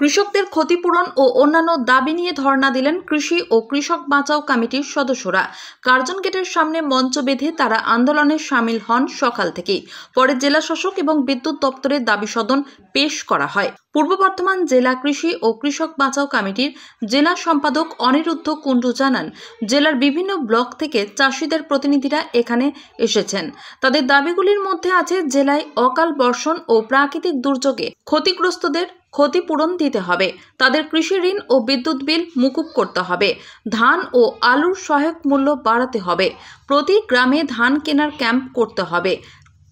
কৃষকদের ক্ষতিপূরণ ও অন্যান্য দাবি নিয়ে ধর্ণা দিলেন কৃষি ও কৃষক বাঁচাও কমিটির সদস্যরা। কার্জন গেটের সামনে মঞ্চ বেঁধে তারা আন্দোলনে সামিল হন সকাল থেকেই। পরে জেলা শাসক এবং বিদ্যুৎ দপ্তরের দাবি সদন পেশ করা হয়। পূর্ব বর্ধমান জেলা কৃষি ও কৃষক বাঁচাও কমিটির জেলা সম্পাদক অনিরুদ্ধ কুণ্ডু জানান, জেলার বিভিন্ন ব্লক থেকে চাষিদের প্রতিনিধিরা এখানে এসেছেন। তাদের দাবিগুলির মধ্যে আছে জেলায় অকাল বর্ষণ ও প্রাকৃতিক দুর্যোগে ক্ষতিগ্রস্তদের ক্ষতিপূরণ দিতে হবে, তাদের কৃষি ঋণ ও বিদ্যুৎ বিল মুকুব করতে হবে, ধান ও আলুর সহায়ক মূল্য বাড়াতে হবে, প্রতি গ্রামে ধান কেনার ক্যাম্প করতে হবে,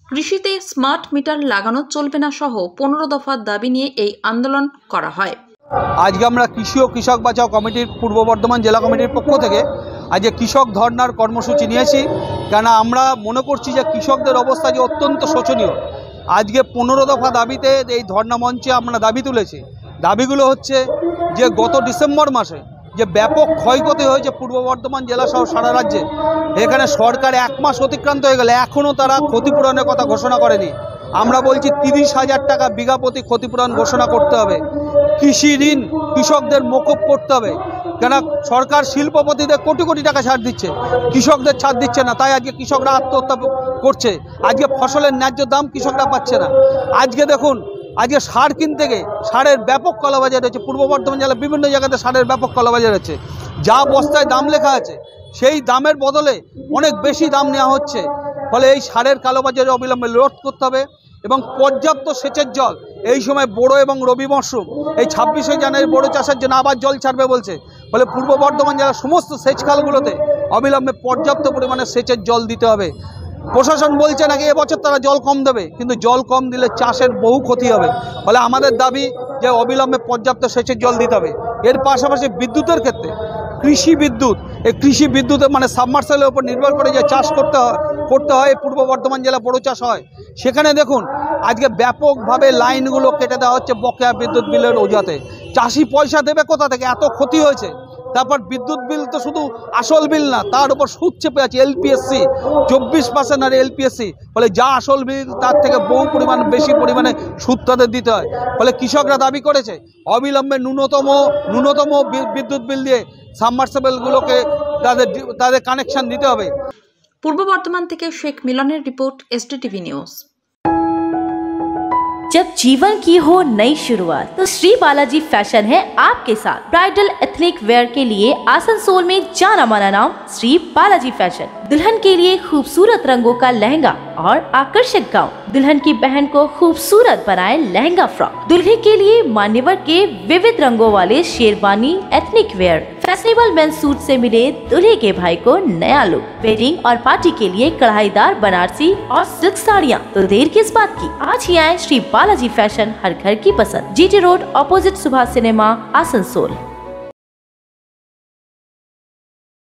কৃষিতে স্মার্ট মিটার লাগানো চলবে না সহ 15 দফার দাবি নিয়ে এই আন্দোলন করা হয়। আজকে আমরা কৃষি ও কৃষক বাঁচাও কমিটির পূর্ব বর্ধমান জেলা কমিটির পক্ষ থেকে আজকে কৃষক ধর্নার কর্মসূচি নিয়েছি। কেন আমরা মনে করছি যে কৃষকদের অবস্থা যে অত্যন্ত শোচনীয়। আজকে 15 দফা দাবিতে এই ধর্না মঞ্চে আমরা দাবি তুলেছি। দাবিগুলো হচ্ছে যে গত ডিসেম্বর মাসে যে ব্যাপক ক্ষয়ক্ষতি হয়েছে পূর্ব বর্ধমান জেলা সহ সারা রাজ্যে, এখানে সরকার 1 মাস অতিক্রান্ত হয়ে গেলে এখনও তারা ক্ষতিপূরণের কথা ঘোষণা করেনি। আমরা বলছি 30,000 টাকা বিঘা প্রতি ক্ষতিপূরণ ঘোষণা করতে হবে। কৃষি ঋণ কৃষকদের মকুব করতে হবে। কেন সরকার শিল্পপতিদের কোটি কোটি টাকা ছাড় দিচ্ছে, কৃষকদের ছাড় দিচ্ছে না, তাই আজকে কৃষকরা আত্মহত্যা করছে। আজকে ফসলের ন্যায্য দাম কৃষকরা পাচ্ছে না। আজকে দেখুন, আজকে সার কিনতে গিয়ে সারের ব্যাপক কালোবাজার হচ্ছে। পূর্ব বর্ধমান জেলার বিভিন্ন জায়গাতে সারের ব্যাপক কালোবাজার হচ্ছে। যা বস্তায় দাম লেখা আছে সেই দামের বদলে অনেক বেশি দাম নেওয়া হচ্ছে। ফলে এই সারের কালোবাজারে অবিলম্বে রোধ করতে হবে এবং পর্যাপ্ত সেচের জল এই সময় বোরো এবং রবি মরশুম, এই 26শে জানুয়ারি বোরো চাষের জন্য আবার জল ছাড়বে বলছে। ফলে পূর্ব বর্ধমান জেলার সমস্ত সেচ খালগুলোতে অবিলম্বে পর্যাপ্ত পরিমাণে সেচের জল দিতে হবে। প্রশাসন বলছে নাকি এবছর তারা জল কম দেবে, কিন্তু জল কম দিলে চাষের বহু ক্ষতি হবে। ফলে আমাদের দাবি যে অবিলম্বে পর্যাপ্ত সেচের জল দিতে হবে। এর পাশাপাশি বিদ্যুতের ক্ষেত্রে কৃষি বিদ্যুৎ, এই কৃষি বিদ্যুতের মানে সাবমার্সেলের উপর নির্ভর করে যে চাষ করতে হয় পূর্ব বর্ধমান জেলা বড় চাষ হয়, সেখানে দেখুন আজকে ব্যাপকভাবে লাইনগুলো কেটে দেওয়া হচ্ছে বকেয়া বিদ্যুৎ বিলের অজুহাতে। চাষি পয়সা দেবে কোথা থেকে? এত ক্ষতি হয়েছে। তারপর বিদ্যুৎ বিল তো শুধু আসল বিল না, তার উপর সুদ চেপে আছে এলপিএসসি 24% আর এলপিএসসি। ফলে যা আসল বিল তার থেকে বহু পরিমাণ বেশি পরিমাণে সুদ তাদের দিতে হয়। ফলে কৃষকরা দাবি করেছে অবিলম্বে ন্যূনতম বিদ্যুৎ বিল দিয়ে সাবমার্সিবলগুলোকে তাদের কানেকশন দিতে হবে। পূর্ব বর্ধমান থেকে শেখ মিলনের রিপোর্ট, STTV নিউজ। जब जीवन की हो नई शुरुआत तो श्री बालाजी फैशन है आपके साथ। ब्राइडल एथनिक वेयर के लिए आसनसोल में जाना माना नाम श्री बालाजी फैशन। दुल्हन के लिए खूबसूरत रंगों का लहंगा और आकर्षक गाउन, दुल्हन की बहन को खूबसूरत बनाए लहंगा फ्रॉक, दुल्हे के लिए मान्यवर के विविध रंगों वाले sherwani ethnic wear, fashionable men's suit से मिले दुल्हे के भाई को नया लुक, वेडिंग और पार्टी के लिए कढ़ाईदार बनारसी और सिल्क साड़ियाँ। तो देर किस बात की, आज ही आए श्री बालाजी फैशन, हर घर की पसंद। GT road, opposite Subhash cinema, Asansol.